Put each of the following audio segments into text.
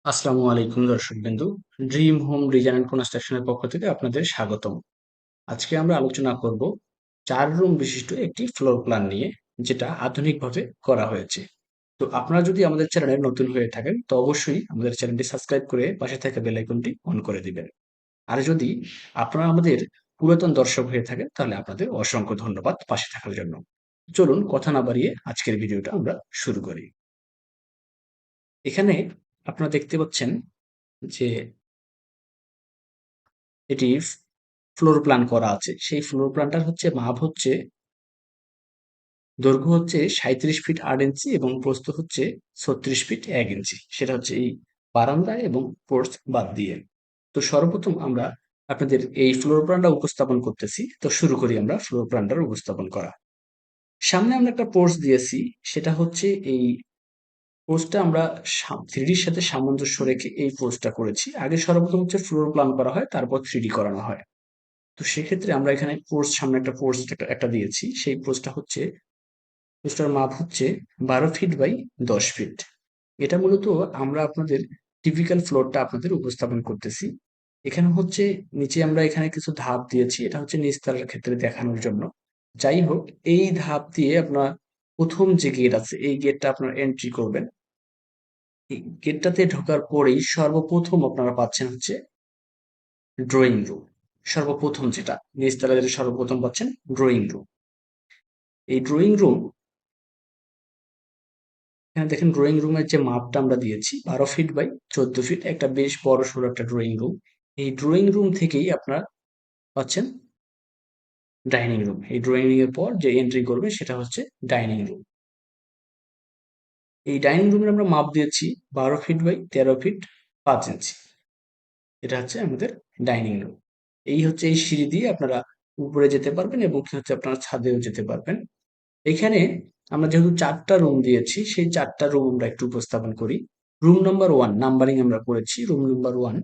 আসসালামু আলাইকুম দর্শকবৃন্দু। Dream home design and কনস্ট্রাকশনের পক্ষ থেকে আপনাদের স্বাগতম। আজকে আমরা আলোচনা করব ৪ রুম বিশিষ্ট একটি ফ্লোর প্ল্যান নিয়ে, যেটা আধুনিকভাবে করা হয়েছে। তো আপনারা যদি আমাদের চ্যানেলে নতুন হয়ে থাকেন তো অবশ্যই আমাদের চ্যানেলটি সাবস্ক্রাইব করে পাশে থাকা বেল আইকনটি অন করে দিবেন। আর যদি আপনারা আমাদের পুরাতন দর্শক হয়ে থাকেন তাহলে আপনাদের অসংখ্য ধন্যবাদ পাশে থাকার জন্য। চলুন কথা না বাড়িয়ে আজকের ভিডিওটা আমরা শুরু করি। এখানে আপনারা দেখতে পাচ্ছেন যে এটি ফ্লোর প্ল্যান করা আছে। সেই ফ্লোর প্ল্যানটার মাপ হচ্ছে, দৈর্ঘ্য হচ্ছে ৩৭ ফিট ৮ ইঞ্চি এবং প্রস্থ হচ্ছে ৩৬ ফিট ১ ইঞ্চি। সেটা হচ্ছে এই বারান্দা এবং পোর্চ বাদ দিয়ে। তো সর্বপ্রথম আমরা আপনাদের এই ফ্লোর প্ল্যানটা উপস্থাপন করতেছি। তো শুরু করি আমরা ফ্লোর প্ল্যানটার উপস্থাপন করা। সামনে আমরা একটা পোর্চ দিয়েছি। সেটা হচ্ছে এই পোর্চটা আমরা 3D র সাথে সামঞ্জস্য রেখে এই পোর্চটা করেছি। আগে সর্বপ্রথম হচ্ছে ফ্লোর প্ল্যান করা হয়, তারপর 3D করানো হয়। তো সেক্ষেত্রে আমরা এখানে সামনে একটা একটা দিয়েছি। সেই পোস্টটার মাপ হচ্ছে ১২ ফিট বাই ১০ ফিট। এটা মূলত আমরা আপনাদের টিপিক্যাল ফ্লোরটা আপনাদের উপস্থাপন করতেছি। এখানে নিচে আমরা এখানে কিছু ধাপ দিয়েছি। এটা হচ্ছে নিচতলার ক্ষেত্রে দেখানোর জন্য। যাই হোক, এই ধাপ দিয়ে আপনার প্রথম যে গেট আছে এই গেটটা আপনার এন্ট্রি করবেন। এই গেটটাতে ঢোকার পরেই সর্বপ্রথম আপনারা পাচ্ছেন ড্রয়িং রুম। সর্বপ্রথম যেটা নিচতলা, যেটা সর্বপ্রথম পাচ্ছেন ড্রয়িং রুম। এই ড্রয়িং রুম, এখানে দেখেন ড্রয়িং রুমের যে মাপটা আমরা দিয়েছি ১২ ফিট বাই ১৪ ফিট, একটা বেশ বড় সড়ো একটা ড্রয়িং রুম। এই ড্রয়িং রুম থেকেই আপনারা পাচ্ছেন ডাইনিং রুম। এই ড্রয়িং রুম এর পর যে এন্ট্রি করবে সেটা হচ্ছে ডাইনিং রুম। এই ডাইনিং রুমের আমরা মাপ দিয়েছি ১২ ফিট বাই ১৩ ফিট ৫ ইঞ্চি। এটা হচ্ছে আমাদের ডাইনিং রুম। এই সিঁড়ি দিয়ে আপনারা উপরে যেতে পারবেন এবং আপনারা ছাদেও যেতে পারবেন। এখানে আমরা যেহেতু ৪টা রুম দিয়েছি, সেই ৪টা রুম আমরা একটু উপস্থাপন করি। রুম নাম্বার ১ নাম্বারিং আমরা করেছি। রুম নাম্বার ১,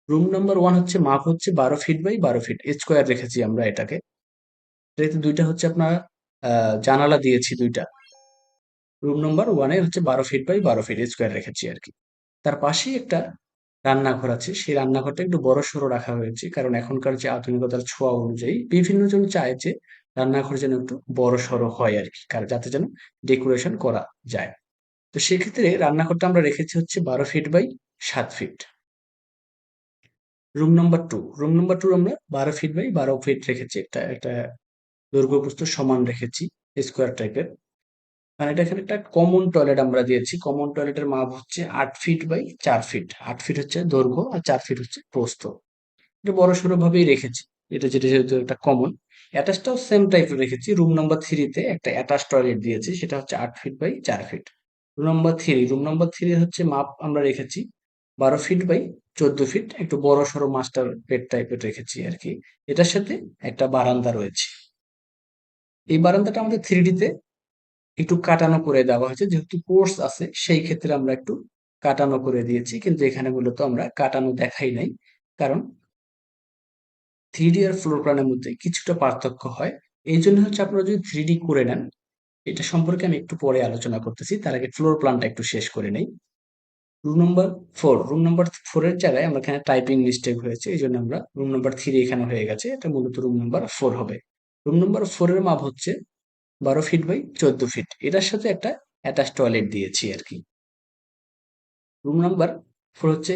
রুম নাম্বার ১ মাপ হচ্ছে ১২ ফিট বাই ১২ ফিট। স্কয়ার রেখেছি আমরা এটাকে। এটাতে ২ টা আপনার আ জানালা দিয়েছি ২ টা। রুম নাম্বার ১ এ ১২ ফিট বাই ১২ ফিট স্কয়ার রেখেছি আরকি। তার পাশেই একটা রান্নাঘর আছে। সেই রান্নাঘরটা একটু বড়সড় রাখা হয়েছে। কারণ এখনকার যে আধুনিকতার ছোঁয়া অনুযায়ী বিভিন্ন জন চায় যে রান্নাঘর যেন একটু বড়সড় হয় আরকি। যাতে যেন ডেকোরেশন করা যায়। তো সেক্ষেত্রে রান্নাঘরটা আমরা রেখেছি ১২ feet by ৭ feet. Room number ২, room number ২ আমরা ১২ ফিট বাই ১২ ফিট রেখেছি। একটা দৈর্ঘ্য প্রস্থ সমান রেখেছি, স্কয়ার টাইপের। মানে এটা এখানে একটা কমন টয়লেট আমরা দিয়েছি। কমন টয়লেটের মাপ হচ্ছে ৮ ফিট বাই ৪ ফিট। ৮ ফিট হচ্ছে দৈর্ঘ্য আর ৪ ফিট হচ্ছে প্রস্থ। এটা বড়সড় ভাবেই রেখেছি। যেটা যেহেতু একটা কমন। অ্যাটাচটাও সেম টাইপের রেখেছি। রুম নাম্বার ৩ তে একটা অ্যাটাচ টয়লেট দিয়েছি। সেটা হচ্ছে ৮ feet by ৪ feet. Room number ৩ এর মাপ আমরা রেখেছি ১২ ফিট বাই ১৪ ফিট। একটু বড়সড় মাস্টার বেড টাইপের রেখেছি আরকি। এটার সাথে একটা বারান্দা রয়েছে। এই বারান্দাটা আমাদের 3D তে একটু কাটানো করে দেওয়া হয়েছে। যেহেতু কোর্স আছে সেই ক্ষেত্রে আমরা একটু কাটানো করে দিয়েছি। কিন্তু এখানে মূলত আমরা কাটানো দেখাই নাই। কারণ 3D আর ফ্লোর প্ল্যানের মধ্যে কিছুটা পার্থক্য হয়। এইজন্য আপনারা যদি 3D করে নেন, এটা সম্পর্কে আমি একটু পরে আলোচনা করতেছি। তার আগে ফ্লোর প্ল্যানটা একটু শেষ করে নেই। রুম নাম্বার ৪ এর জায়গায় আমরা এখানে টাইপিং মিস্টেক হয়েছে। এইজন্য আমরা রুম নাম্বার ৩ এখানে হয়ে গেছে। এটা মূলত রুম নাম্বার ৪ হবে। রুম নাম্বার ৪ এর মাপ হচ্ছে ১২ ফিট বাই ১৪ ফিট। এটার সাথে একটা অ্যাটাচ টয়লেট দিয়েছি আরকি। রুম নাম্বার ৪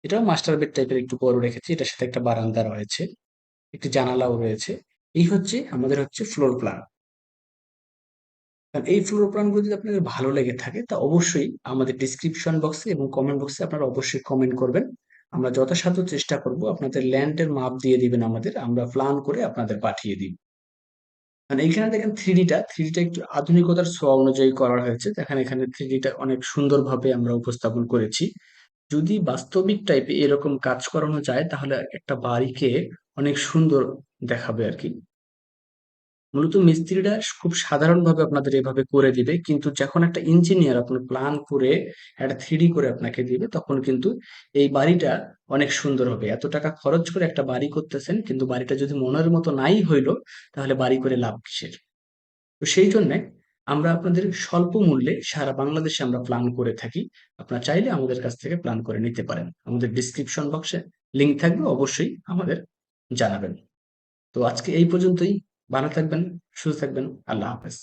এটাও মাস্টার বেড টাইপের একটু বড় রেখেছি। এটার সাথে একটা বারান্দা রয়েছে, একটি জানালাও রয়েছে। এই আমাদের ফ্লোর প্ল্যান। এই ফ্লোর প্ল্যানগুলো যদি আপনাদের ভালো লেগে থাকে তা অবশ্যই আমাদের ডেসক্রিপশন বক্সে এবং কমেন্ট বক্সে আপনারা অবশ্যই কমেন্ট করবেন। আমরা যথাসাধ্য চেষ্টা করব আপনাদের ল্যান্ডের মাপ দিয়ে দিবেন আমাদের। আমরা প্ল্যান করে আপনাদের পাঠিয়ে দিব। মানে এইখানে দেখেন 3D টা একটু আধুনিকতার ছোঁয়া অনুযায়ী করা হয়েছে। দেখেন এখানে 3D টা অনেক সুন্দরভাবে আমরা উপস্থাপন করেছি। যদি বাস্তবিক টাইপে এরকম কাজ করানো যায় তাহলে একটা বাড়িকে অনেক সুন্দর দেখাবে আরকি। মূলত মিস্ত্রিরা খুব সাধারণভাবে আপনাদের এভাবে করে দিবে। কিন্তু যখন একটা ইঞ্জিনিয়ার আপনার প্ল্যান করে একটা 3D করে আপনাকে দিবে তখন কিন্তু এই বাড়িটা অনেক সুন্দর হবে। এত টাকা খরচ করে একটা বাড়ি করতেছেন কিন্তু বাড়িটা যদি মনের মতো নাই হইল তাহলে বাড়ি করে লাভ কিসের? তো সেই জন্যে আমরা আপনাদের স্বল্প মূল্যে সারা বাংলাদেশে আমরা প্ল্যান করে থাকি। আপনারা চাইলে আমাদের কাছ থেকে প্ল্যান করে নিতে পারেন। আমাদের ডেসক্রিপশন বক্সে লিংক থাকবে, অবশ্যই আমাদের জানাবেন। তো আজকে এই পর্যন্তই। ভালো থাকবেন, সুস্থ থাকবেন। আল্লাহ হাফেজ।